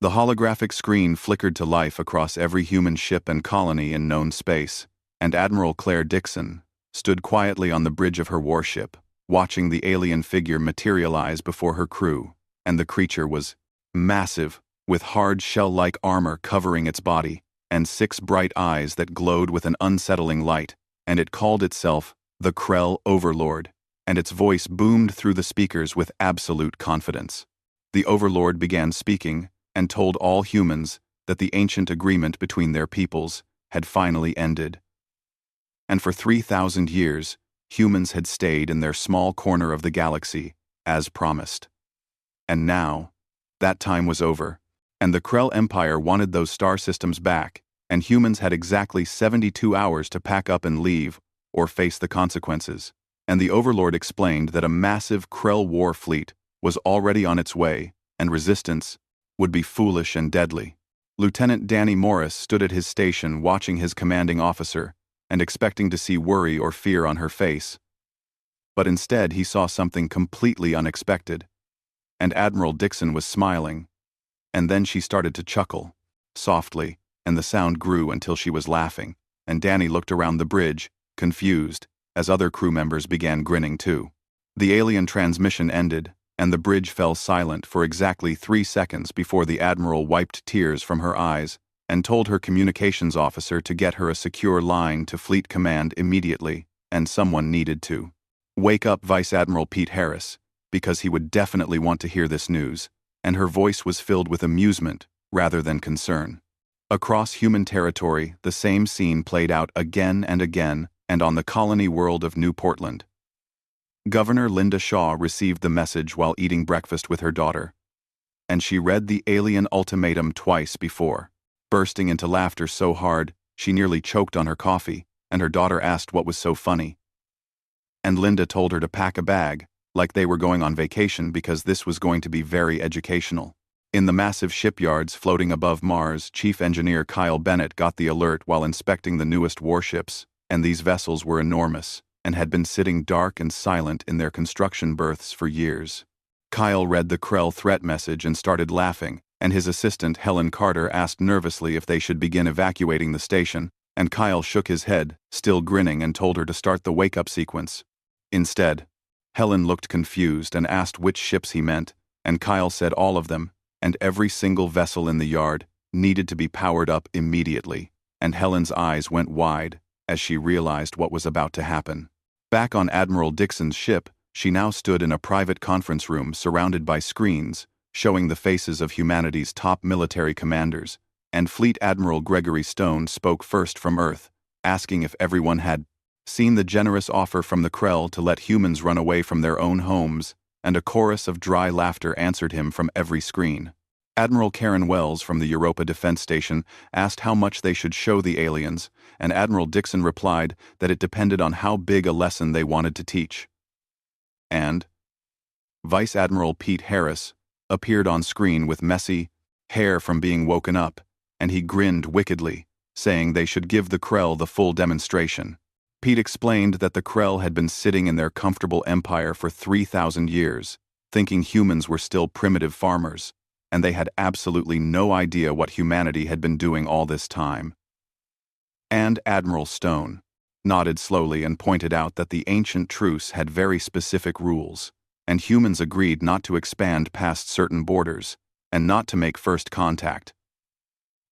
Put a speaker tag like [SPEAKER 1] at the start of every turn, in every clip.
[SPEAKER 1] The holographic screen flickered to life across every human ship and colony in known space, and Admiral Claire Dixon stood quietly on the bridge of her warship, watching the alien figure materialize before her crew, and the creature was massive, with hard shell-like armor covering its body, and 6 bright eyes that glowed with an unsettling light, and it called itself the Krell Overlord, and its voice boomed through the speakers with absolute confidence. The Overlord began speaking, and told all humans that the ancient agreement between their peoples had finally ended. And for 3,000 years, humans had stayed in their small corner of the galaxy, as promised. And now, that time was over, and the Krell Empire wanted those star systems back, and humans had exactly 72 hours to pack up and leave, or face the consequences. And the Overlord explained that a massive Krell war fleet was already on its way, and resistance would be foolish and deadly. Lieutenant Danny Morris stood at his station watching his commanding officer, and expecting to see worry or fear on her face. But instead he saw something completely unexpected. And Admiral Dixon was smiling. And then she started to chuckle, softly, and the sound grew until she was laughing, and Danny looked around the bridge, confused, as other crew members began grinning too. The alien transmission ended, and the bridge fell silent for exactly 3 seconds before the Admiral wiped tears from her eyes and told her communications officer to get her a secure line to Fleet Command immediately, and someone needed to wake up Vice Admiral Pete Harris, because he would definitely want to hear this news, and her voice was filled with amusement rather than concern. Across human territory, the same scene played out again and again, and on the colony world of New Portland. Governor Linda Shaw received the message while eating breakfast with her daughter, and she read the alien ultimatum twice before, bursting into laughter so hard she nearly choked on her coffee, and her daughter asked what was so funny. And Linda told her to pack a bag, like they were going on vacation, because this was going to be very educational. In the massive shipyards floating above Mars, Chief Engineer Kyle Bennett got the alert while inspecting the newest warships, and these vessels were enormous, and had been sitting dark and silent in their construction berths for years. Kyle read the Krell threat message and started laughing, and his assistant Helen Carter asked nervously if they should begin evacuating the station, and Kyle shook his head, still grinning, and told her to start the wake-up sequence. Instead, Helen looked confused and asked which ships he meant, and Kyle said all of them, and every single vessel in the yard needed to be powered up immediately, and Helen's eyes went wide as she realized what was about to happen. Back on Admiral Dixon's ship, she now stood in a private conference room surrounded by screens, showing the faces of humanity's top military commanders, and Fleet Admiral Gregory Stone spoke first from Earth, asking if everyone had seen the generous offer from the Krell to let humans run away from their own homes, and a chorus of dry laughter answered him from every screen. Admiral Karen Wells from the Europa Defense Station asked how much they should show the aliens, and Admiral Dixon replied that it depended on how big a lesson they wanted to teach. And Vice Admiral Pete Harris appeared on screen with messy hair from being woken up, and he grinned wickedly, saying they should give the Krell the full demonstration. Pete explained that the Krell had been sitting in their comfortable empire for 3,000 years, thinking humans were still primitive farmers, and they had absolutely no idea what humanity had been doing all this time. And Admiral Stone nodded slowly and pointed out that the ancient Truce had very specific rules, and humans agreed not to expand past certain borders, and not to make first contact.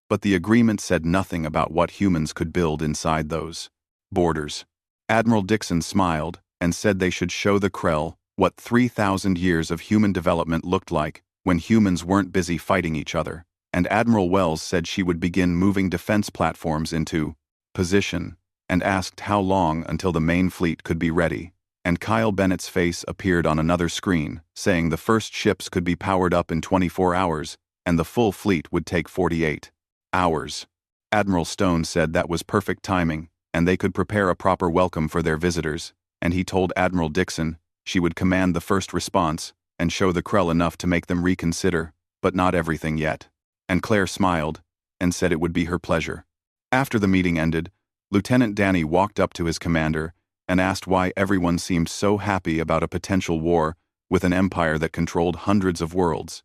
[SPEAKER 1] But the agreement said nothing about what humans could build inside those borders. Admiral Dixon smiled and said they should show the Krell what 3,000 years of human development looked like when humans weren't busy fighting each other, and Admiral Wells said she would begin moving defense platforms into position, and asked how long until the main fleet could be ready, and Kyle Bennett's face appeared on another screen, saying the first ships could be powered up in 24 hours, and the full fleet would take 48 hours. Admiral Stone said that was perfect timing, and they could prepare a proper welcome for their visitors, and he told Admiral Dixon she would command the first response and show the Krell enough to make them reconsider, but not everything yet. And Claire smiled and said it would be her pleasure. After the meeting ended, Lieutenant Danny walked up to his commander and asked why everyone seemed so happy about a potential war with an empire that controlled hundreds of worlds.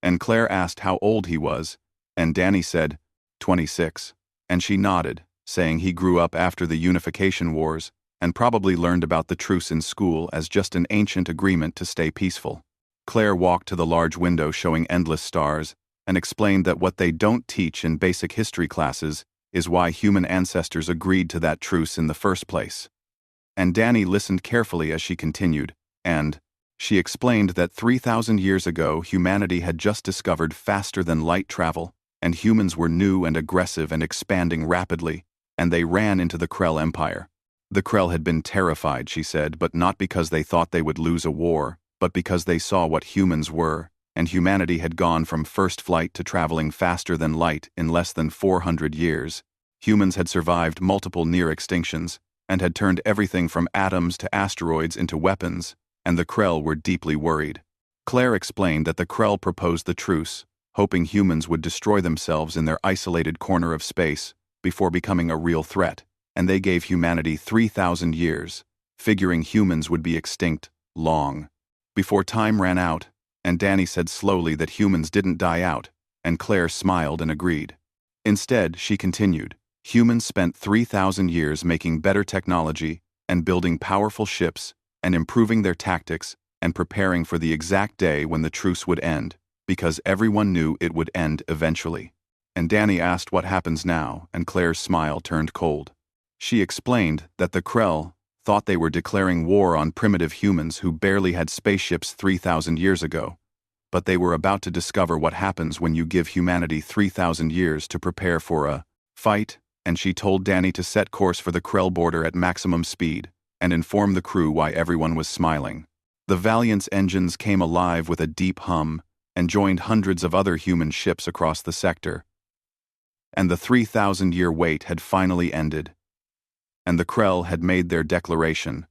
[SPEAKER 1] And Claire asked how old he was, and Danny said, 26. And she nodded, saying he grew up after the Unification Wars, and probably learned about the truce in school as just an ancient agreement to stay peaceful. Claire walked to the large window showing endless stars, and explained that what they don't teach in basic history classes is why human ancestors agreed to that truce in the first place. And Danny listened carefully as she continued, and she explained that 3,000 years ago humanity had just discovered faster-than-light travel, and humans were new and aggressive and expanding rapidly, and they ran into the Krell Empire. The Krell had been terrified, she said, but not because they thought they would lose a war, but because they saw what humans were, and humanity had gone from first flight to traveling faster than light in less than 400 years. Humans had survived multiple near extinctions, and had turned everything from atoms to asteroids into weapons, and the Krell were deeply worried. Claire explained that the Krell proposed the truce, hoping humans would destroy themselves in their isolated corner of space before becoming a real threat, and they gave humanity 3,000 years, figuring humans would be extinct long before time ran out, and Danny said slowly that humans didn't die out, and Claire smiled and agreed. Instead, she continued, humans spent 3,000 years making better technology and building powerful ships and improving their tactics and preparing for the exact day when the truce would end, because everyone knew it would end eventually. And Danny asked what happens now, and Claire's smile turned cold. She explained that the Krell thought they were declaring war on primitive humans who barely had spaceships 3,000 years ago, but they were about to discover what happens when you give humanity 3,000 years to prepare for a fight, and she told Danny to set course for the Krell border at maximum speed and inform the crew why everyone was smiling. The Valiant's engines came alive with a deep hum and joined hundreds of other human ships across the sector, and the 3,000-year wait had finally ended. And the Krell had made their declaration,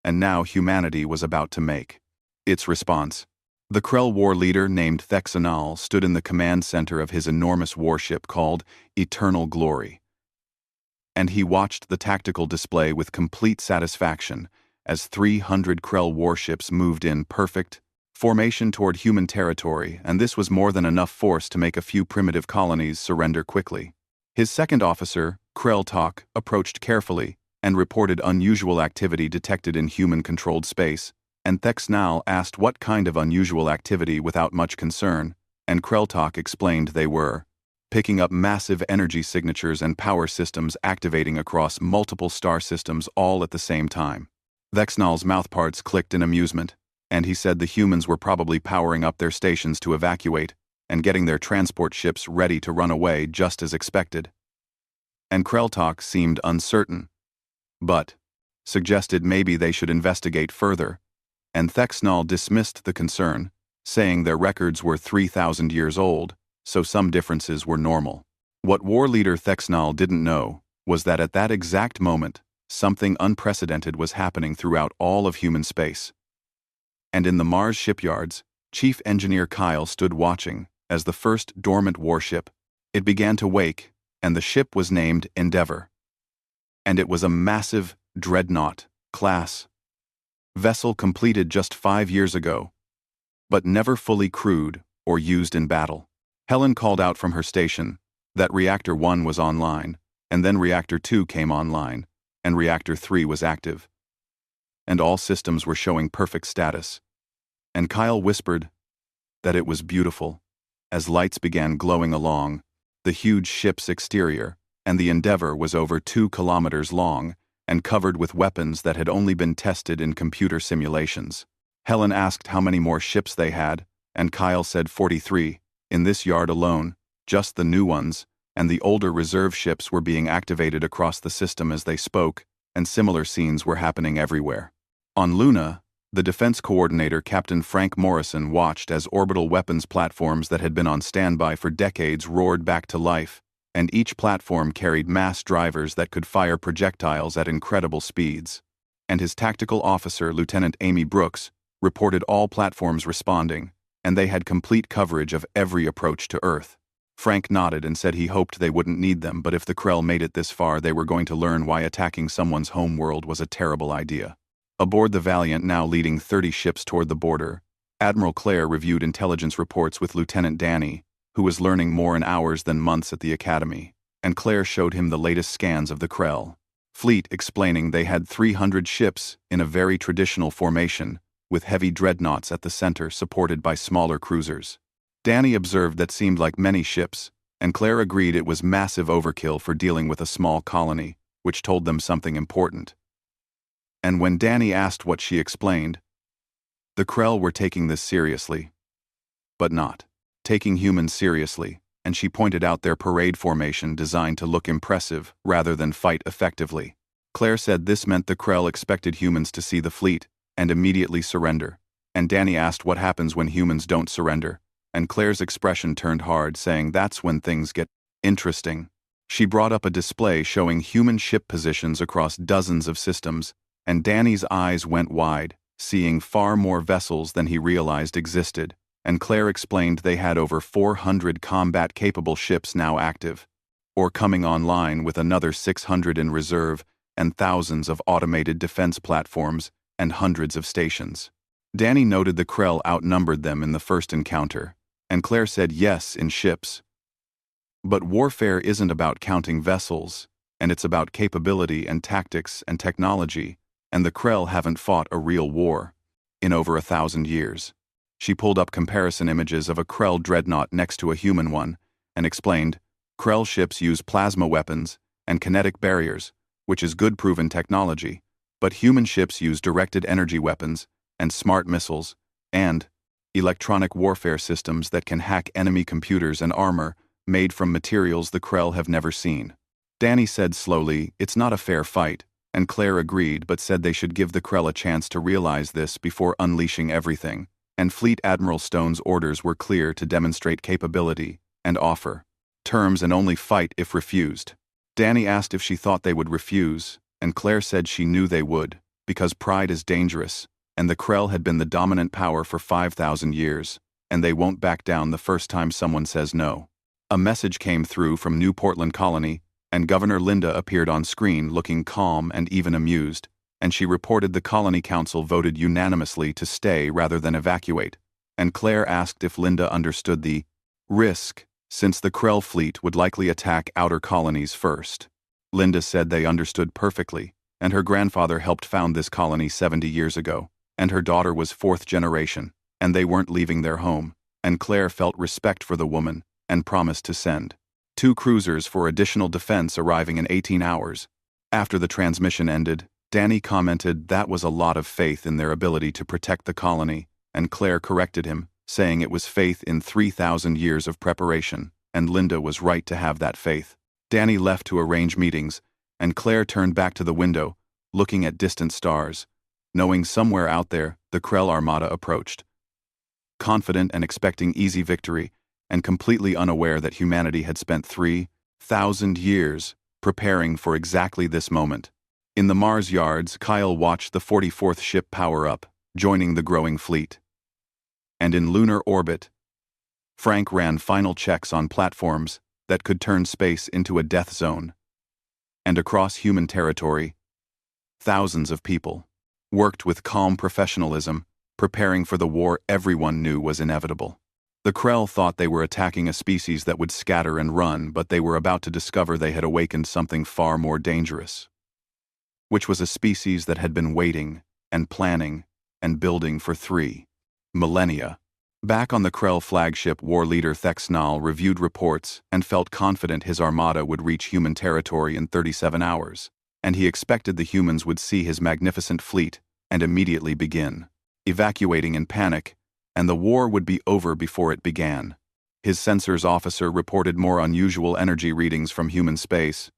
[SPEAKER 1] and now humanity was about to make its response. The Krell war leader named Thexanal stood in the command center of his enormous warship called Eternal Glory. And he watched the tactical display with complete satisfaction as 300 Krell warships moved in perfect formation toward human territory, and this was more than enough force to make a few primitive colonies surrender quickly. His second officer, Krell, approached carefully and reported unusual activity detected in human-controlled space, and Thexnal asked what kind of unusual activity without much concern, and Krell explained they were picking up massive energy signatures and power systems activating across multiple star systems all at the same time. Thexnal's mouthparts clicked in amusement, and he said the humans were probably powering up their stations to evacuate and getting their transport ships ready to run away just as expected. And Krell seemed uncertain, but suggested maybe they should investigate further, and Thexnal dismissed the concern, saying their records were 3,000 years old, so some differences were normal. What war leader Thexnal didn't know was that at that exact moment, something unprecedented was happening throughout all of human space. And in the Mars shipyards, Chief Engineer Kyle stood watching as the first dormant warship, it began to wake, and the ship was named Endeavor. And it was a massive dreadnought class vessel completed just 5 years ago, but never fully crewed or used in battle. Helen called out from her station that Reactor 1 was online, and then Reactor 2 came online, and Reactor 3 was active. And all systems were showing perfect status. And Kyle whispered that it was beautiful, as lights began glowing along the huge ship's exterior, and the Endeavor was over 2 kilometers long and covered with weapons that had only been tested in computer simulations. Helen asked how many more ships they had, and Kyle said 43, in this yard alone, just the new ones, and the older reserve ships were being activated across the system as they spoke, and similar scenes were happening everywhere. On Luna, the defense coordinator Captain Frank Morrison watched as orbital weapons platforms that had been on standby for decades roared back to life, and each platform carried mass drivers that could fire projectiles at incredible speeds. And his tactical officer, Lieutenant Amy Brooks, reported all platforms responding, and they had complete coverage of every approach to Earth. Frank nodded and said he hoped they wouldn't need them, but if the Krell made it this far, they were going to learn why attacking someone's home world was a terrible idea. Aboard the Valiant, now leading 30 ships toward the border, Admiral Claire reviewed intelligence reports with Lieutenant Danny, who was learning more in hours than months at the academy, and Claire showed him the latest scans of the Krell fleet, explaining they had 300 ships in a very traditional formation, with heavy dreadnoughts at the center supported by smaller cruisers. Danny observed that seemed like many ships, and Claire agreed it was massive overkill for dealing with a small colony, which told them something important. And when Danny asked what she explained, the Krell were taking this seriously, but not taking humans seriously, and she pointed out their parade formation designed to look impressive rather than fight effectively. Claire said this meant the Krell expected humans to see the fleet and immediately surrender, and Danny asked what happens when humans don't surrender, and Claire's expression turned hard, saying that's when things get interesting. She brought up a display showing human ship positions across dozens of systems, and Danny's eyes went wide, seeing far more vessels than he realized existed, and Claire explained they had over 400 combat-capable ships now active, or coming online with another 600 in reserve and thousands of automated defense platforms and hundreds of stations. Danny noted the Krell outnumbered them in the first encounter, and Claire said yes in ships. But warfare isn't about counting vessels, and it's about capability and tactics and technology, and the Krell haven't fought a real war in over 1,000 years. She pulled up comparison images of a Krell dreadnought next to a human one, and explained, Krell ships use plasma weapons and kinetic barriers, which is good proven technology, but human ships use directed energy weapons and smart missiles and electronic warfare systems that can hack enemy computers and armor made from materials the Krell have never seen. Danny said slowly, it's not a fair fight, and Claire agreed but said they should give the Krell a chance to realize this before unleashing everything, and Fleet Admiral Stone's orders were clear to demonstrate capability and offer terms and only fight if refused. Danny asked if she thought they would refuse, and Claire said she knew they would, because pride is dangerous, and the Krell had been the dominant power for 5,000 years, and they won't back down the first time someone says no. A message came through from New Portland Colony, and Governor Linda appeared on screen looking calm and even amused, and she reported the Colony Council voted unanimously to stay rather than evacuate, and Claire asked if Linda understood the risk, since the Krell fleet would likely attack outer colonies first. Linda said they understood perfectly, and her grandfather helped found this colony 70 years ago, and her daughter was 4th generation, and they weren't leaving their home, and Claire felt respect for the woman and promised to send 2 cruisers for additional defense arriving in 18 hours. After the transmission ended, Danny commented that was a lot of faith in their ability to protect the colony, and Claire corrected him, saying it was faith in 3,000 years of preparation, and Linda was right to have that faith. Danny left to arrange meetings, and Claire turned back to the window, looking at distant stars, knowing somewhere out there the Krell armada approached. Confident and expecting easy victory, and completely unaware that humanity had spent 3,000 years preparing for exactly this moment. In the Mars yards, Kyle watched the 44th ship power up, joining the growing fleet. And in lunar orbit, Frank ran final checks on platforms that could turn space into a death zone. And across human territory, thousands of people worked with calm professionalism, preparing for the war everyone knew was inevitable. The Krell thought they were attacking a species that would scatter and run, but they were about to discover they had awakened something far more dangerous, which was a species that had been waiting and planning and building for 3 millennia. Back on the Krell flagship, war leader Thexnal reviewed reports and felt confident his armada would reach human territory in 37 hours, and he expected the humans would see his magnificent fleet and immediately begin evacuating in panic, and the war would be over before it began. His sensors officer reported more unusual energy readings from human space,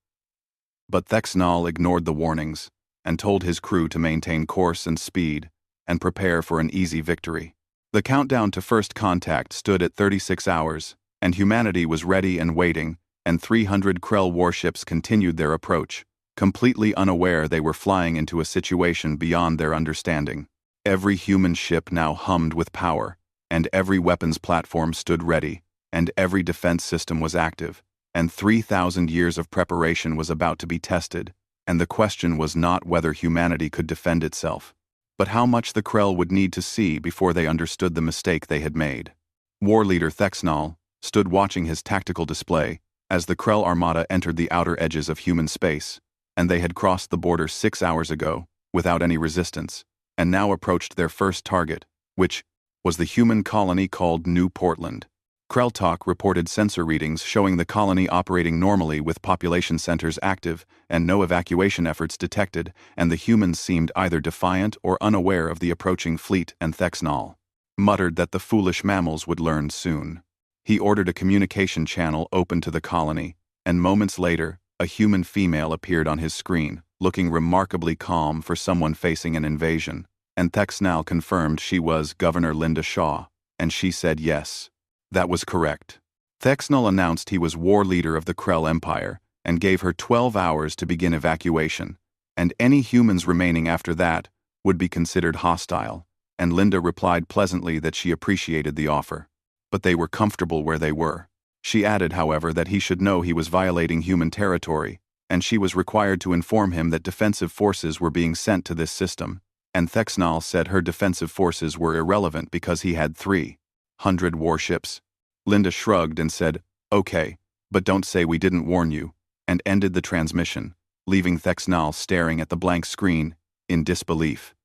[SPEAKER 1] but Thexnal ignored the warnings and told his crew to maintain course and speed and prepare for an easy victory. The countdown to first contact stood at 36 hours, and humanity was ready and waiting, and 300 Krell warships continued their approach, completely unaware they were flying into a situation beyond their understanding. Every human ship now hummed with power, and every weapons platform stood ready, and every defense system was active, and 3,000 years of preparation was about to be tested, and the question was not whether humanity could defend itself, but how much the Krell would need to see before they understood the mistake they had made. War leader Thexnal stood watching his tactical display as the Krell armada entered the outer edges of human space, and they had crossed the border 6 hours ago, without any resistance, and now approached their first target, which was the human colony called New Portland. Krelltalk reported sensor readings showing the colony operating normally with population centers active and no evacuation efforts detected, and the humans seemed either defiant or unaware of the approaching fleet, and Thexnal muttered that the foolish mammals would learn soon. He ordered a communication channel open to the colony, and moments later, a human female appeared on his screen, looking remarkably calm for someone facing an invasion, and Thexnal confirmed she was Governor Linda Shaw, and she said yes. That was correct. Thexnal announced he was war leader of the Krell Empire and gave her 12 hours to begin evacuation, and any humans remaining after that would be considered hostile, and Linda replied pleasantly that she appreciated the offer. But they were comfortable where they were. She added, however, that he should know he was violating human territory, and she was required to inform him that defensive forces were being sent to this system, and Thexnal said her defensive forces were irrelevant because he had 300 warships. Linda shrugged and said, "Okay, but don't say we didn't warn you," and ended the transmission, leaving Thexnal staring at the blank screen in disbelief.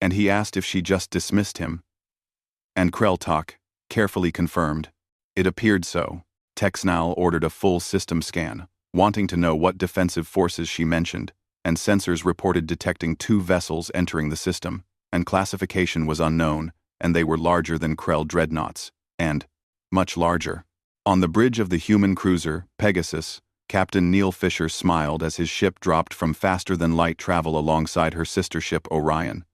[SPEAKER 1] And he asked if she just dismissed him. And Krelltalk carefully confirmed. It appeared so. Thexnal ordered a full system scan, wanting to know what defensive forces she mentioned, and sensors reported detecting 2 vessels entering the system, and classification was unknown, and they were larger than Krell dreadnoughts, and much larger. On the bridge of the human cruiser, Pegasus, Captain Neil Fisher smiled as his ship dropped from faster-than-light travel alongside her sister ship Orion.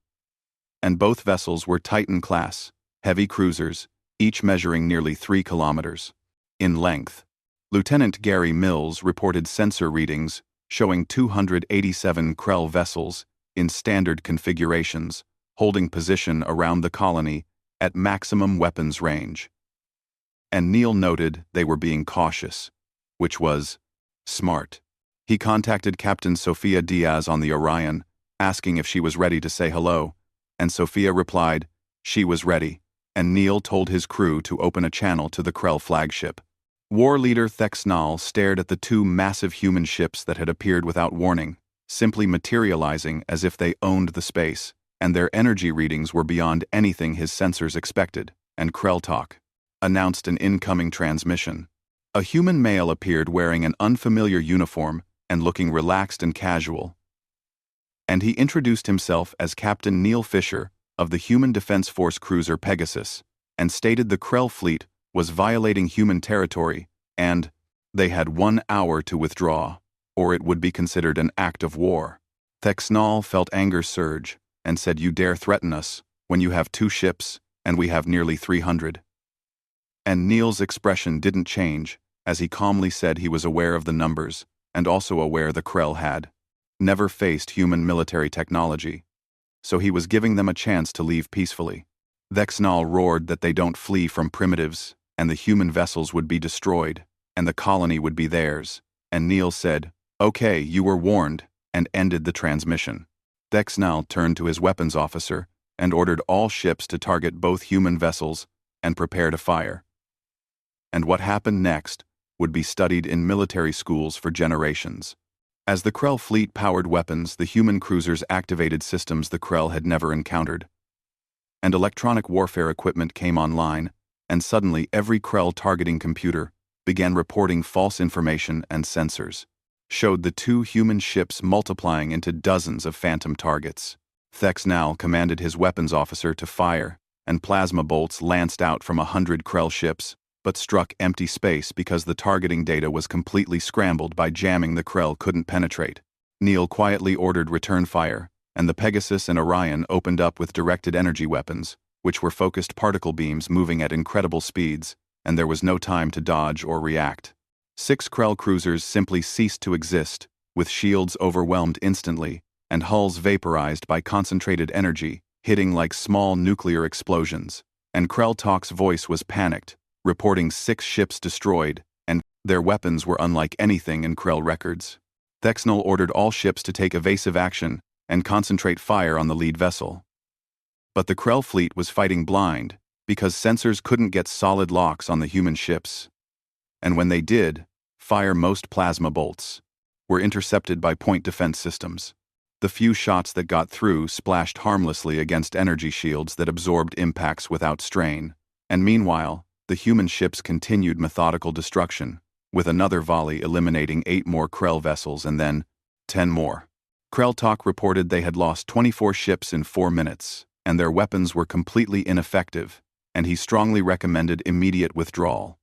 [SPEAKER 1] And both vessels were Titan-class, heavy cruisers, each measuring nearly 3 kilometers in length. Lieutenant Gary Mills reported sensor readings showing 287 Krell vessels in standard configurations, holding position around the colony at maximum weapons range. And Neil noted they were being cautious, which was smart. He contacted Captain Sophia Diaz on the Orion, asking if she was ready to say hello, and Sophia replied she was ready, and Neil told his crew to open a channel to the Krell flagship. War leader Thexnal stared at the 2 massive human ships that had appeared without warning, simply materializing as if they owned the space, and their energy readings were beyond anything his sensors expected, and Krelltalk announced an incoming transmission. A human male appeared wearing an unfamiliar uniform and looking relaxed and casual, and he introduced himself as Captain Neil Fisher of the Human Defense Force cruiser Pegasus, and stated the Krell fleet was violating human territory, and they had 1 hour to withdraw, or it would be considered an act of war. Thexnal felt anger surge, and said, "You dare threaten us, when you have 2 ships, and we have nearly 300. And Neil's expression didn't change, as he calmly said he was aware of the numbers, and also aware the Krell had never faced human military technology, so he was giving them a chance to leave peacefully. Thexnal roared that they don't flee from primitives, and the human vessels would be destroyed, and the colony would be theirs, and Neil said, "Okay, you were warned," and ended the transmission. Thexnal turned to his weapons officer and ordered all ships to target both human vessels and prepare to fire. And what happened next would be studied in military schools for generations. As the Krell fleet powered weapons, the human cruisers activated systems the Krell had never encountered. And electronic warfare equipment came online, and suddenly every Krell targeting computer began reporting false information, and sensors showed the 2 human ships multiplying into dozens of phantom targets. Thexnal commanded his weapons officer to fire, and plasma bolts lanced out from 100 Krell ships, but struck empty space because the targeting data was completely scrambled by jamming the Krell couldn't penetrate. Neil quietly ordered return fire, and the Pegasus and Orion opened up with directed energy weapons, which were focused particle beams moving at incredible speeds, and there was no time to dodge or react. 6 Krell cruisers simply ceased to exist, with shields overwhelmed instantly, and hulls vaporized by concentrated energy, hitting like small nuclear explosions. And Krelltalk's voice was panicked, reporting 6 ships destroyed, and their weapons were unlike anything in Krell records. Thexnal ordered all ships to take evasive action and concentrate fire on the lead vessel. But the Krell fleet was fighting blind, because sensors couldn't get solid locks on the human ships. And when they did, fire most plasma bolts were intercepted by point defense systems. The few shots that got through splashed harmlessly against energy shields that absorbed impacts without strain. And meanwhile, the human ships continued methodical destruction, with another volley eliminating 8 more Krell vessels and then 10 more. Krell Talk reported they had lost 24 ships in 4 minutes, and their weapons were completely ineffective, and he strongly recommended immediate withdrawal.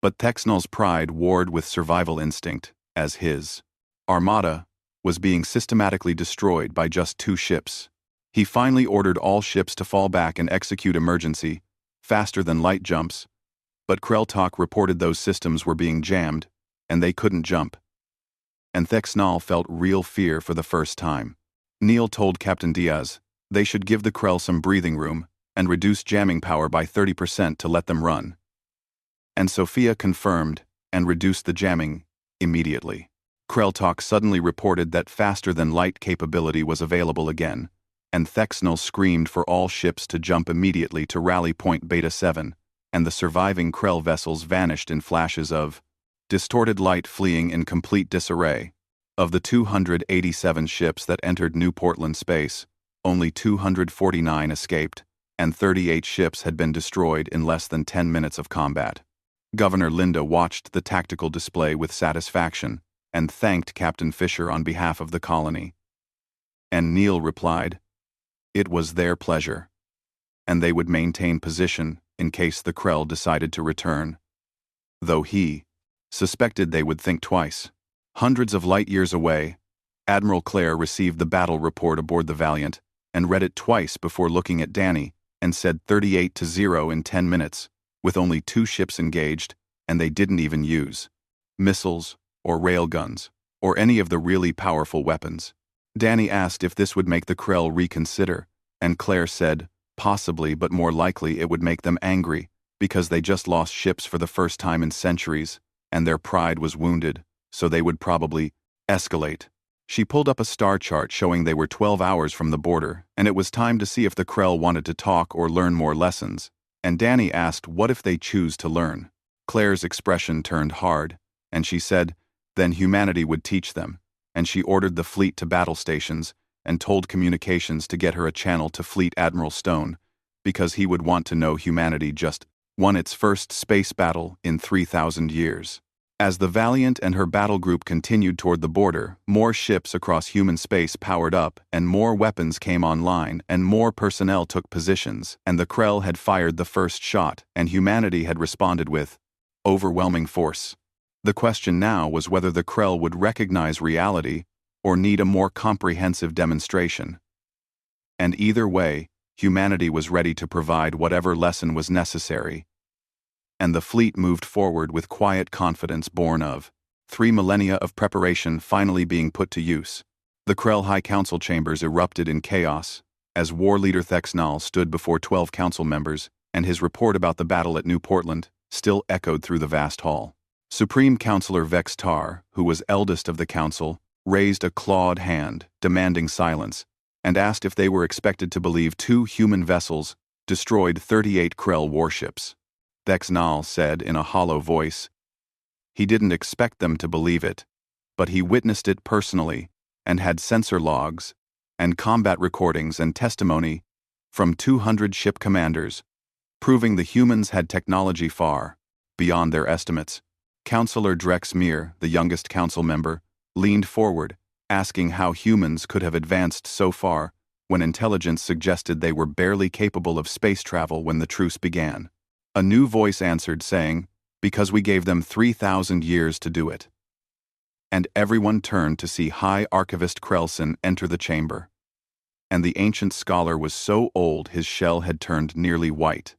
[SPEAKER 1] But Thexnol's pride warred with survival instinct, as his armada was being systematically destroyed by just 2 ships. He finally ordered all ships to fall back and execute emergency, faster-than-light jumps, but Krell Talk reported those systems were being jammed, and they couldn't jump. And Thexnol felt real fear for the first time. Neil told Captain Diaz they should give the Krell some breathing room and reduce jamming power by 30% to let them run. And Sophia confirmed and reduced the jamming immediately. Krell Talk suddenly reported that faster-than-light capability was available again, and Thexnol screamed for all ships to jump immediately to rally point Beta 7, and the surviving Krell vessels vanished in flashes of distorted light fleeing in complete disarray. Of the 287 ships that entered New Portland space, only 249 escaped, and 38 ships had been destroyed in less than 10 minutes of combat. Governor Linda watched the tactical display with satisfaction and thanked Captain Fisher on behalf of the colony. And Neil replied, it was their pleasure, and they would maintain position in case the Krell decided to return. Though he suspected they would think twice. Hundreds of light years away, Admiral Claire received the battle report aboard the Valiant and read it twice before looking at Danny and said 38-0 in 10 minutes, with only 2 ships engaged, and they didn't even use missiles or railguns or any of the really powerful weapons. Danny asked if this would make the Krell reconsider, and Claire said, possibly, but more likely it would make them angry, because they just lost ships for the first time in centuries, and their pride was wounded, so they would probably escalate. She pulled up a star chart showing they were 12 hours from the border, and it was time to see if the Krell wanted to talk or learn more lessons, and Danny asked what if they choose to learn. Claire's expression turned hard, and she said, then humanity would teach them, and she ordered the fleet to battle stations and told communications to get her a channel to Fleet Admiral Stone, because he would want to know humanity just won its first space battle in 3,000 years. As the Valiant and her battle group continued toward the border, more ships across human space powered up, and more weapons came online, and more personnel took positions, and the Krell had fired the first shot, and humanity had responded with overwhelming force. The question now was whether the Krell would recognize reality or need a more comprehensive demonstration. And either way, humanity was ready to provide whatever lesson was necessary. And the fleet moved forward with quiet confidence born of 3 millennia of preparation finally being put to use. The Krell High Council chambers erupted in chaos, as War Leader Thexnol stood before 12 council members, and his report about the battle at New Portland still echoed through the vast hall. Supreme Counselor Vex Tar, who was eldest of the council, raised a clawed hand, demanding silence, and asked if they were expected to believe 2 human vessels destroyed 38 Krell warships. Thexnol said in a hollow voice, he didn't expect them to believe it, but he witnessed it personally and had sensor logs and combat recordings and testimony from 200 ship commanders, proving the humans had technology far beyond their estimates. Counselor Drex Mir, the youngest council member, leaned forward, asking how humans could have advanced so far when intelligence suggested they were barely capable of space travel when the truce began. A new voice answered, saying, because we gave them 3,000 years to do it. And everyone turned to see High Archivist Krelson enter the chamber. And the ancient scholar was so old his shell had turned nearly white.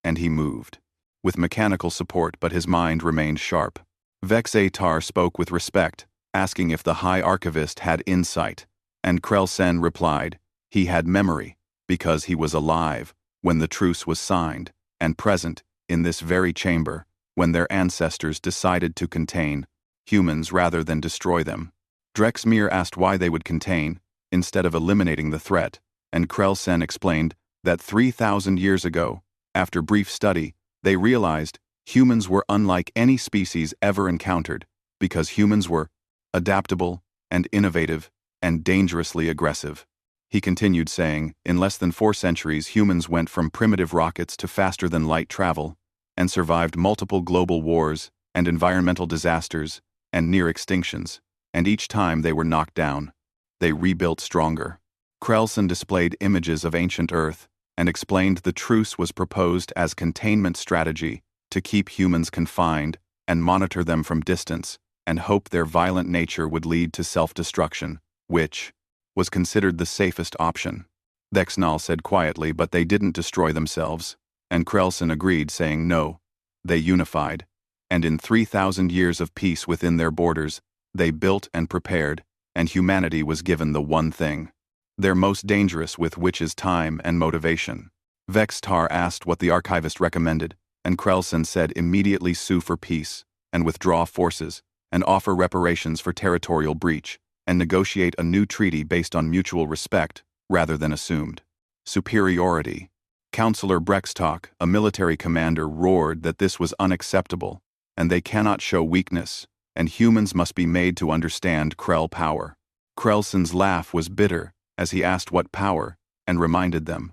[SPEAKER 1] And he moved, with mechanical support, but his mind remained sharp. Vex Atar spoke with respect, asking if the High Archivist had insight, and Krelsen replied, he had memory, because he was alive when the truce was signed, and present in this very chamber when their ancestors decided to contain humans rather than destroy them. Drexmere asked why they would contain, instead of eliminating the threat, and Krell-sen explained that 3,000 years ago, after brief study, they realized humans were unlike any species ever encountered because humans were adaptable and innovative and dangerously aggressive. He continued saying, in less than 4 centuries humans went from primitive rockets to faster-than-light travel and survived multiple global wars and environmental disasters and near extinctions, and each time they were knocked down, they rebuilt stronger. Krell-sen displayed images of ancient Earth and explained the truce was proposed as containment strategy to keep humans confined and monitor them from distance and hope their violent nature would lead to self-destruction, which was considered the safest option. Vexnal said quietly, but they didn't destroy themselves, and Krell-sen agreed, saying no, they unified, and in 3,000 years of peace within their borders, they built and prepared, and humanity was given the one thing they're most dangerous with, which is time and motivation. Vextar asked what the archivist recommended, and Krell-sen said immediately sue for peace, and withdraw forces, and offer reparations for territorial breach, and negotiate a new treaty based on mutual respect, rather than assumed superiority. Counselor Brextalk, a military commander, roared that this was unacceptable, and they cannot show weakness, and humans must be made to understand Krell power. Krell-sen's laugh was bitter, as he asked what power, and reminded them.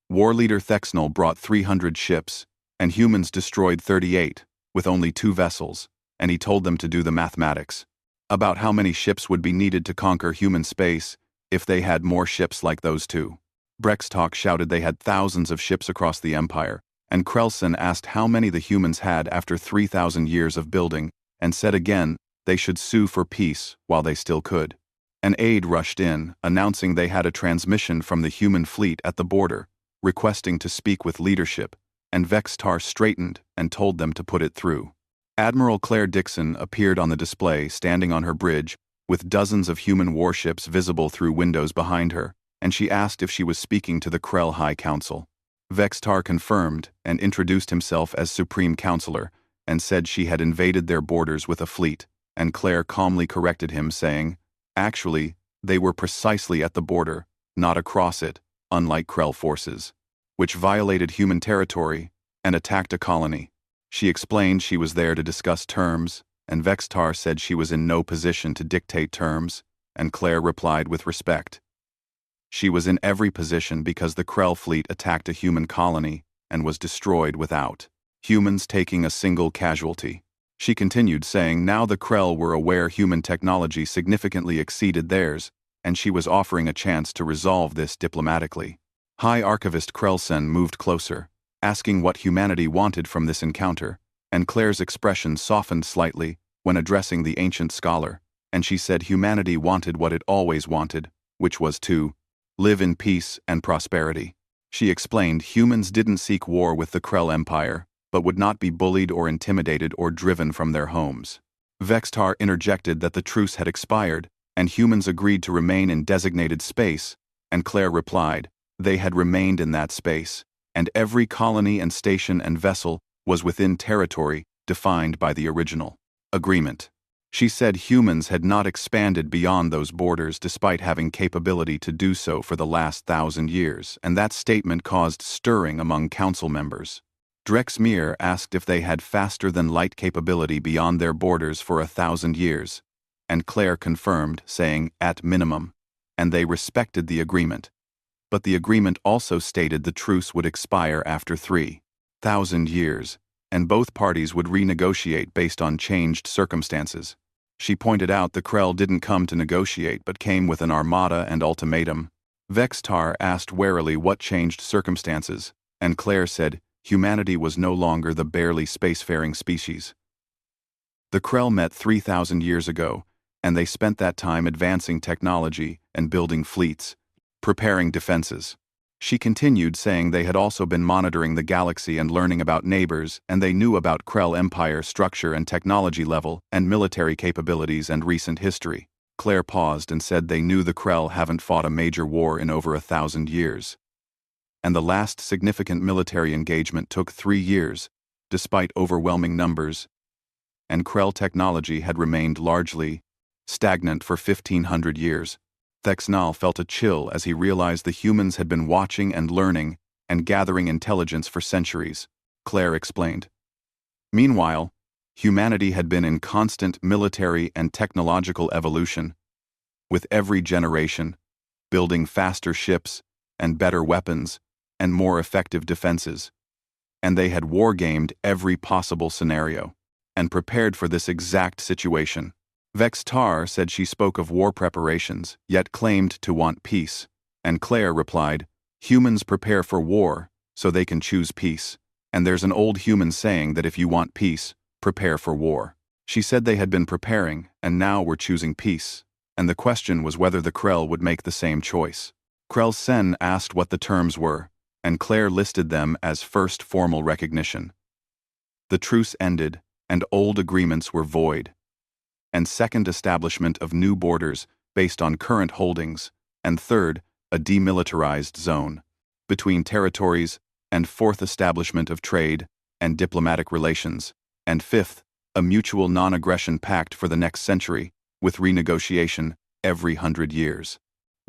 [SPEAKER 1] War leader Thexnel brought 300 ships, and humans destroyed 38, with only 2 vessels, and he told them to do the mathematics about how many ships would be needed to conquer human space if they had more ships like those 2. Brextalk shouted they had thousands of ships across the Empire, and Krell-sen asked how many the humans had after 3,000 years of building, and said again they should sue for peace while they still could. An aide rushed in, announcing they had a transmission from the human fleet at the border, requesting to speak with leadership, and Vextar straightened and told them to put it through. Admiral Claire Dixon appeared on the display, standing on her bridge, with dozens of human warships visible through windows behind her, and she asked if she was speaking to the Krell High Council. Vextar confirmed and introduced himself as Supreme Counselor, and said she had invaded their borders with a fleet, and Claire calmly corrected him, saying, actually, they were precisely at the border, not across it, unlike Krell forces, which violated human territory and attacked a colony. She explained she was there to discuss terms, and Vextar said she was in no position to dictate terms, and Claire replied with respect. She was in every position because the Krell fleet attacked a human colony and was destroyed without humans taking a single casualty. She continued, saying now the Krell were aware human technology significantly exceeded theirs, and she was offering a chance to resolve this diplomatically. High Archivist Krell-sen moved closer, asking what humanity wanted from this encounter, and Claire's expression softened slightly when addressing the ancient scholar, and she said humanity wanted what it always wanted, which was to live in peace and prosperity. She explained humans didn't seek war with the Krell Empire, but would not be bullied or intimidated or driven from their homes. Vextar interjected that the truce had expired, and humans agreed to remain in designated space, and Claire replied, they had remained in that space, and every colony and station and vessel was within territory defined by the original agreement. She said humans had not expanded beyond those borders despite having capability to do so for the last 1,000 years, and that statement caused stirring among council members. Drexmere asked if they had faster-than-light capability beyond their borders for 1,000 years, and Claire confirmed, saying, at minimum, and they respected the agreement. But the agreement also stated the truce would expire after 3,000 years, and both parties would renegotiate based on changed circumstances. She pointed out the Krell didn't come to negotiate but came with an armada and ultimatum. Vextar asked warily what changed circumstances, and Claire said, humanity was no longer the barely spacefaring species. The Krell met 3,000 years ago, and they spent that time advancing technology and building fleets, preparing defenses. She continued, saying they had also been monitoring the galaxy and learning about neighbors, and they knew about Krell Empire structure and technology level and military capabilities and recent history. Claire paused and said they knew the Krell haven't fought a major war in over 1,000 years. And the last significant military engagement took 3 years, despite overwhelming numbers, and Krell technology had remained largely stagnant for 1,500 years. Thexnal felt a chill as he realized the humans had been watching and learning and gathering intelligence for centuries, Claire explained. Meanwhile, humanity had been in constant military and technological evolution, with every generation building faster ships and better weapons and more effective defenses, and they had wargamed every possible scenario and prepared for this exact situation. Vextar said she spoke of war preparations, yet claimed to want peace, and Claire replied, "Humans prepare for war, so they can choose peace, and there's an old human saying that if you want peace, prepare for war." She said they had been preparing, and now were choosing peace, and the question was whether the Krell would make the same choice. Krell Sen asked what the terms were, and Claire listed them as first formal recognition. The truce ended, and old agreements were void. And second, establishment of new borders based on current holdings, and third, a demilitarized zone between territories, and fourth, establishment of trade and diplomatic relations, and fifth, a mutual non-aggression pact for the next century, with renegotiation every 100 years.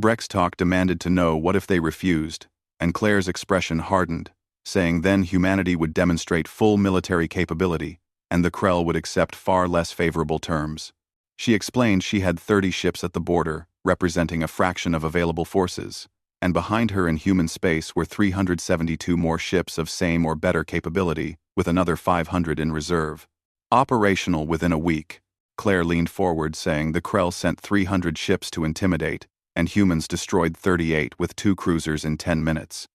[SPEAKER 1] Brextalk demanded to know what if they refused, and Claire's expression hardened, saying then humanity would demonstrate full military capability, and the Krell would accept far less favorable terms. She explained she had 30 ships at the border, representing a fraction of available forces, and behind her in human space were 372 more ships of same or better capability, with another 500 in reserve. Operational within a week, Claire leaned forward saying the Krell sent 300 ships to intimidate, and humans destroyed 38 with 2 cruisers in 10 minutes.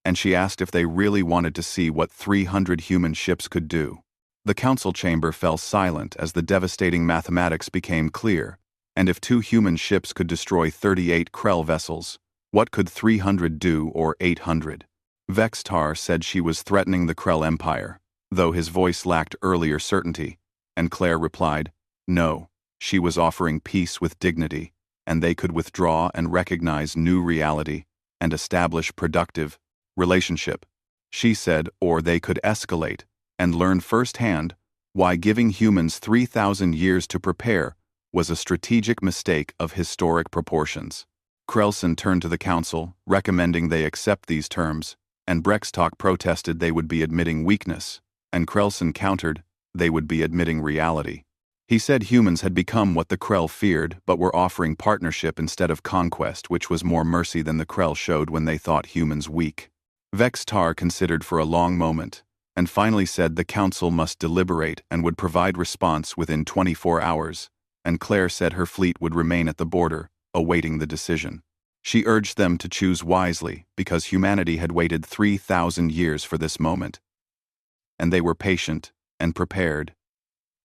[SPEAKER 1] And she asked if they really wanted to see what 300 human ships could do. The council chamber fell silent as the devastating mathematics became clear, and if 2 human ships could destroy 38 Krell vessels, what could 300 do, or 800? Vextar said she was threatening the Krell Empire, though his voice lacked earlier certainty, and Claire replied, no, she was offering peace with dignity, and they could withdraw and recognize new reality and establish productive relationship. She said, or they could escalate and learn firsthand why giving humans 3,000 years to prepare was a strategic mistake of historic proportions. Krelson turned to the council, recommending they accept these terms, and Brextalk protested they would be admitting weakness, and Krelson countered they would be admitting reality. He said humans had become what the Krell feared but were offering partnership instead of conquest, which was more mercy than the Krell showed when they thought humans weak. Vextar considered for a long moment, and finally said the council must deliberate and would provide response within 24 hours, and Claire said her fleet would remain at the border, awaiting the decision. She urged them to choose wisely because humanity had waited 3,000 years for this moment, and they were patient and prepared,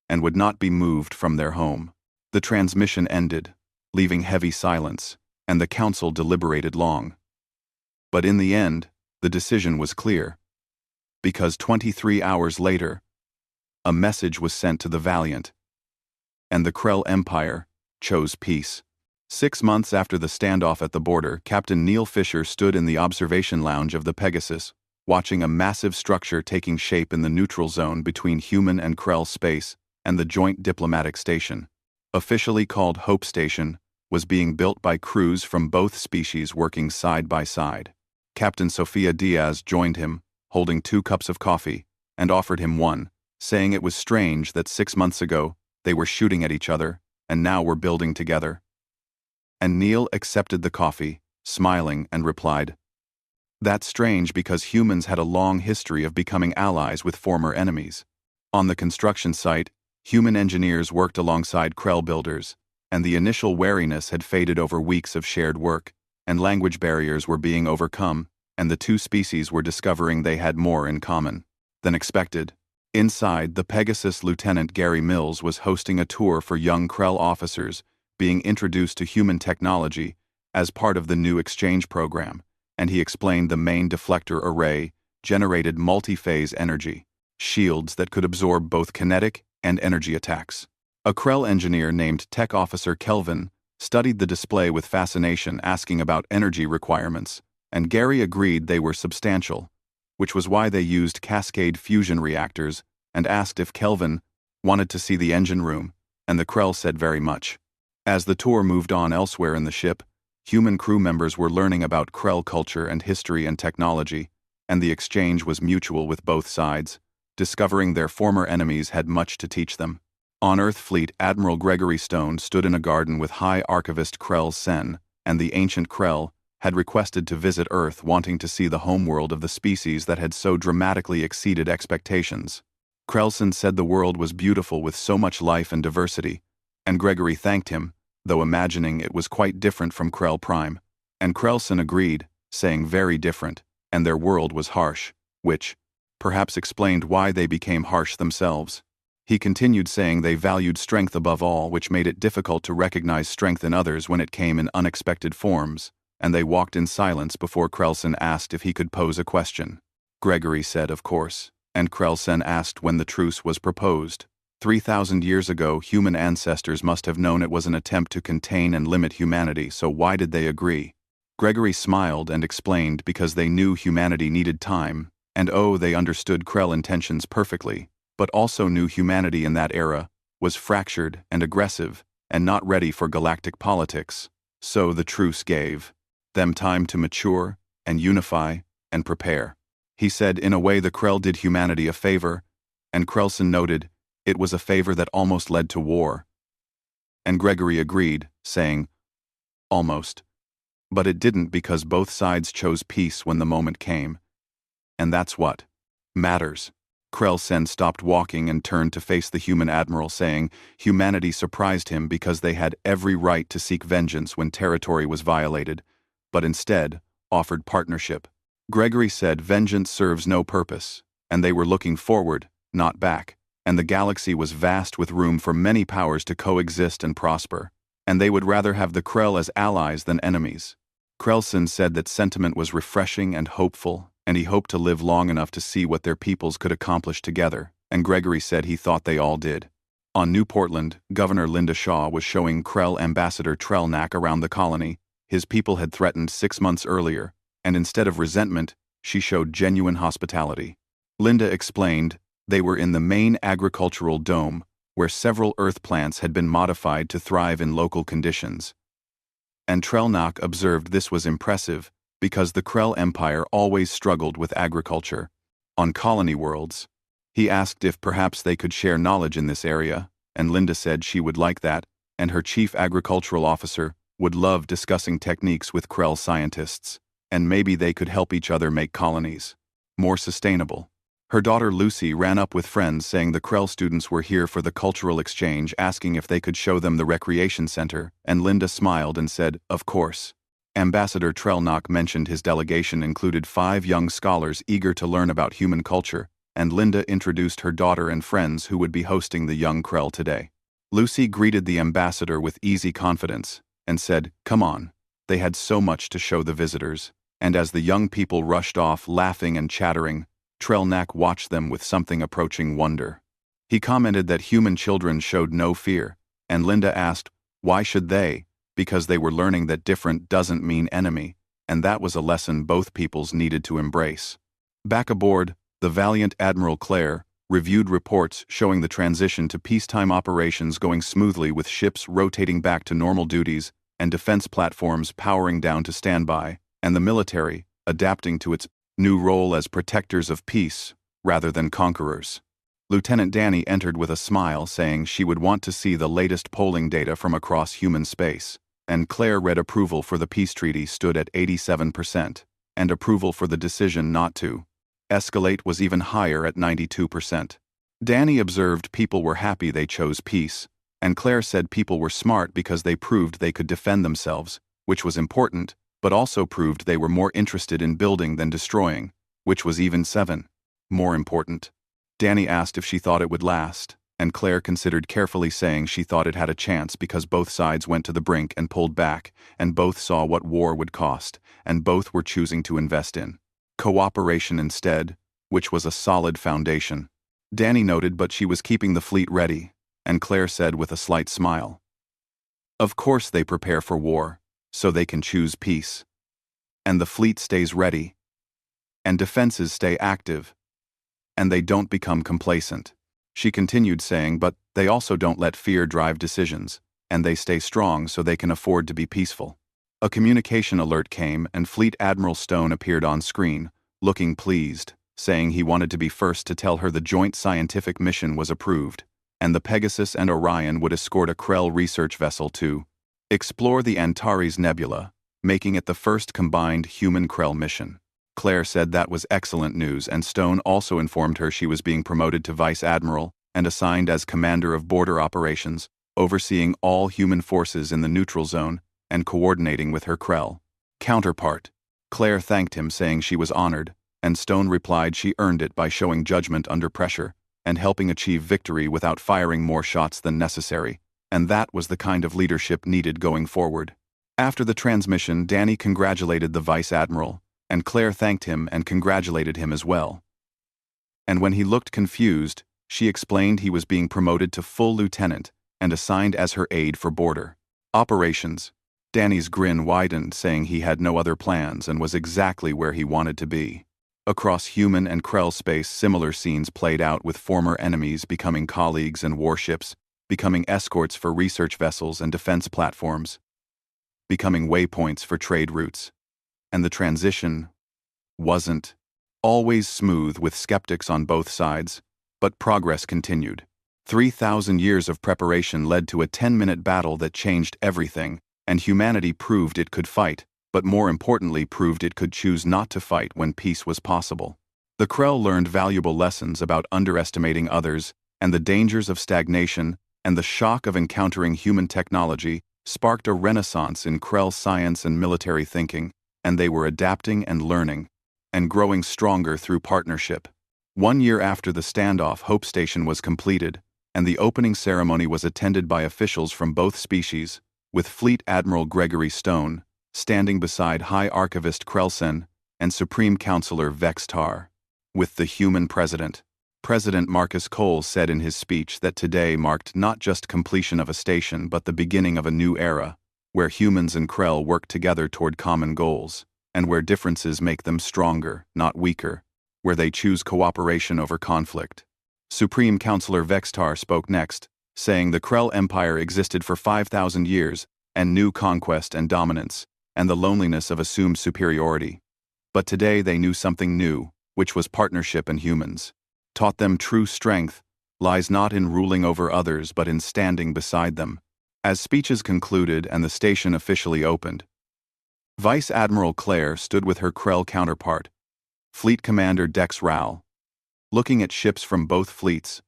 [SPEAKER 1] and would not be moved from their home. The transmission ended, leaving heavy silence, and the council deliberated long. But in the end, the decision was clear, because 23 hours later, a message was sent to the Valiant, and the Krell Empire chose peace. 6 months after the standoff at the border, Captain Neil Fisher stood in the observation lounge of the Pegasus, watching a massive structure taking shape in the neutral zone between human and Krell space and the Joint Diplomatic Station. Officially called Hope Station, was being built by crews from both species working side by side. Captain Sofia Diaz joined him, holding 2 cups of coffee, and offered him one, saying it was strange that 6 months ago they were shooting at each other and now were building together. And Neil accepted the coffee, smiling, and replied, "That's strange because humans had a long history of becoming allies with former enemies. On the construction site, human engineers worked alongside Krell builders, and the initial wariness had faded over weeks of shared work, and language barriers were being overcome, and the 2 species were discovering they had more in common than expected." Inside, the Pegasus Lieutenant Gary Mills was hosting a tour for young Krell officers being introduced to human technology as part of the new exchange program, and he explained the main deflector array generated multi-phase energy shields that could absorb both kinetic and energy attacks. A Krell engineer named Tech Officer Kelvin studied the display with fascination, asking about energy requirements, and Gary agreed they were substantial, which was why they used cascade fusion reactors, and asked if Kelvin wanted to see the engine room, and the Krell said very much. As the tour moved on elsewhere in the ship, human crew members were learning about Krell culture and history and technology, and the exchange was mutual with both sides, discovering their former enemies had much to teach them. On Earth Fleet, Admiral Gregory Stone stood in a garden with High Archivist Krell Sen, and the ancient Krell had requested to visit Earth, wanting to see the homeworld of the species that had so dramatically exceeded expectations. Krellsen said the world was beautiful with so much life and diversity, and Gregory thanked him, though imagining it was quite different from Krell Prime. And Krellsen agreed, saying very different, and their world was harsh, which perhaps explained why they became harsh themselves. He continued saying they valued strength above all, which made it difficult to recognize strength in others when it came in unexpected forms, and they walked in silence before Krellsen asked if he could pose a question. Gregory said, of course, and Krellsen asked when the truce was proposed. 3,000 years ago, human ancestors must have known it was an attempt to contain and limit humanity, so why did they agree? Gregory smiled and explained because they knew humanity needed time, and they understood Krell intentions perfectly, but also knew humanity in that era was fractured and aggressive and not ready for galactic politics, so the truce gave them time to mature and unify and prepare. He said in a way the Krell did humanity a favor, and Krellsen noted it was a favor that almost led to war. And Gregory agreed, saying, almost. But it didn't because both sides chose peace when the moment came. And that's what matters. Krellsen stopped walking and turned to face the human admiral, saying humanity surprised him because they had every right to seek vengeance when territory was violated, but instead offered partnership. Gregory said vengeance serves no purpose, and they were looking forward, not back, and the galaxy was vast with room for many powers to coexist and prosper, and they would rather have the Krell as allies than enemies. Krellsen said that sentiment was refreshing and hopeful, and he hoped to live long enough to see what their peoples could accomplish together, and Gregory said he thought they all did. On New Portland, Governor Linda Shaw was showing Krell Ambassador Trellnack around the colony. His people had threatened 6 months earlier, and instead of resentment, she showed genuine hospitality. Linda explained they were in the main agricultural dome, where several earth plants had been modified to thrive in local conditions. And Trellnack observed this was impressive, because the Krell Empire always struggled with agriculture. On colony worlds, he asked if perhaps they could share knowledge in this area, and Linda said she would like that, and her chief agricultural officer would love discussing techniques with Krell scientists, and maybe they could help each other make colonies more sustainable. Her daughter Lucy ran up with friends saying the Krell students were here for the cultural exchange, asking if they could show them the recreation center, and Linda smiled and said, of course. Ambassador Trellnack mentioned his delegation included 5 young scholars eager to learn about human culture, and Linda introduced her daughter and friends who would be hosting the young Krell today. Lucy greeted the ambassador with easy confidence and said, come on. They had so much to show the visitors, and as the young people rushed off laughing and chattering, Trellnack watched them with something approaching wonder. He commented that human children showed no fear, and Linda asked, why should they? Because they were learning that different doesn't mean enemy, and that was a lesson both peoples needed to embrace. Back aboard, the valiant Admiral Claire reviewed reports showing the transition to peacetime operations going smoothly, with ships rotating back to normal duties and defense platforms powering down to standby, and the military adapting to its new role as protectors of peace rather than conquerors. Lieutenant Danny entered with a smile, saying she would want to see the latest polling data from across human space, and Claire read approval for the peace treaty stood at 87%, and approval for the decision not to escalate was even higher at 92%. Danny observed people were happy they chose peace, and Claire said people were smart because they proved they could defend themselves, which was important, but also proved they were more interested in building than destroying, which was even more important. Danny asked if she thought it would last, and Claire considered carefully, saying she thought it had a chance because both sides went to the brink and pulled back, and both saw what war would cost, and both were choosing to invest in cooperation instead, which was a solid foundation. Danny noted, but she was keeping the fleet ready, and Claire said with a slight smile, of course they prepare for war, so they can choose peace. And the fleet stays ready, and defenses stay active, and they don't become complacent. She continued saying, but they also don't let fear drive decisions, and they stay strong so they can afford to be peaceful. A communication alert came, and Fleet Admiral Stone appeared on screen, looking pleased, saying he wanted to be first to tell her the joint scientific mission was approved, and the Pegasus and Orion would escort a Krell research vessel to explore the Antares Nebula, making it the first combined human-Krell mission. Claire said that was excellent news, and Stone also informed her she was being promoted to Vice Admiral and assigned as Commander of Border Operations, overseeing all human forces in the neutral zone and coordinating with her Krell counterpart. Claire thanked him, saying she was honored, and Stone replied she earned it by showing judgment under pressure and helping achieve victory without firing more shots than necessary, and that was the kind of leadership needed going forward. After the transmission, Danny congratulated the Vice Admiral, and Claire thanked him and congratulated him as well. And when he looked confused, she explained he was being promoted to full lieutenant and assigned as her aide for border operations. Danny's grin widened, saying he had no other plans and was exactly where he wanted to be. Across human and Krell space, similar scenes played out, with former enemies becoming colleagues and warships, becoming escorts for research vessels and defense platforms, becoming waypoints for trade routes. And the transition wasn't always smooth, with skeptics on both sides, but progress continued. 3,000 years of preparation led to a 10-minute battle that changed everything, and humanity proved it could fight, but more importantly proved it could choose not to fight when peace was possible. The Krell learned valuable lessons about underestimating others, and the dangers of stagnation, and the shock of encountering human technology sparked a renaissance in Krell science and military thinking, and they were adapting and learning, and growing stronger through partnership. 1 year after the standoff, Hope Station was completed, and the opening ceremony was attended by officials from both species, with Fleet Admiral Gregory Stone standing beside High Archivist Krelsen and Supreme Counselor Vex Tar. With the human president, President Marcus Cole said in his speech that today marked not just completion of a station but the beginning of a new era, where humans and Krell work together toward common goals, and where differences make them stronger, not weaker, where they choose cooperation over conflict. Supreme Counselor Vextar spoke next, saying the Krell Empire existed for 5,000 years and knew conquest and dominance, and the loneliness of assumed superiority. But today they knew something new, which was partnership, and humans taught them true strength lies not in ruling over others but in standing beside them. As speeches concluded and the station officially opened, Vice Admiral Claire stood with her Krell counterpart, Fleet Commander Dex Rowell, looking at ships from both fleets,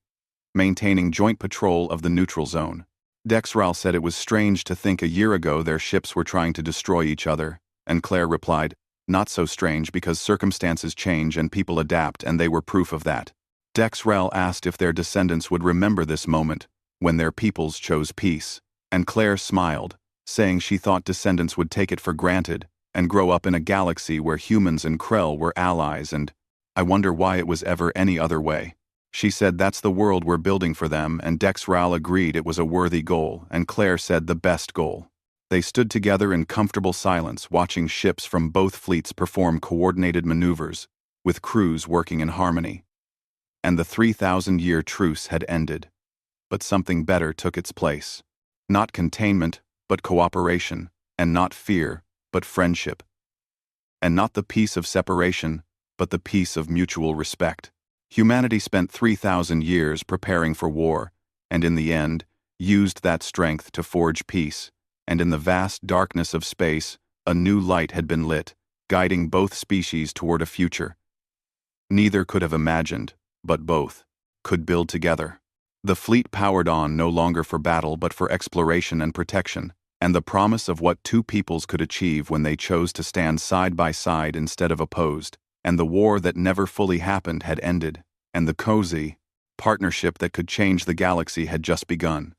[SPEAKER 1] maintaining joint patrol of the neutral zone. Dex Rowell said it was strange to think a year ago their ships were trying to destroy each other, and Claire replied, not so strange, because circumstances change and people adapt, and they were proof of that. Dex Rowell asked if their descendants would remember this moment, when their peoples chose peace, and Claire smiled, saying she thought descendants would take it for granted and grow up in a galaxy where humans and Krell were allies, and I wonder why it was ever any other way. She said that's the world we're building for them, and Dex Rowell agreed it was a worthy goal, and Claire said the best goal. They stood together in comfortable silence, watching ships from both fleets perform coordinated maneuvers, with crews working in harmony. And the 3,000-year truce had ended. But something better took its place. Not containment, but cooperation, and not fear, but friendship. And not the peace of separation, but the peace of mutual respect. Humanity spent 3,000 years preparing for war, and in the end, used that strength to forge peace, and in the vast darkness of space, a new light had been lit, guiding both species toward a future neither could have imagined, but both could build together. The fleet powered on, no longer for battle but for exploration and protection, and the promise of what two peoples could achieve when they chose to stand side by side instead of opposed, and the war that never fully happened had ended, and the cozy partnership that could change the galaxy had just begun.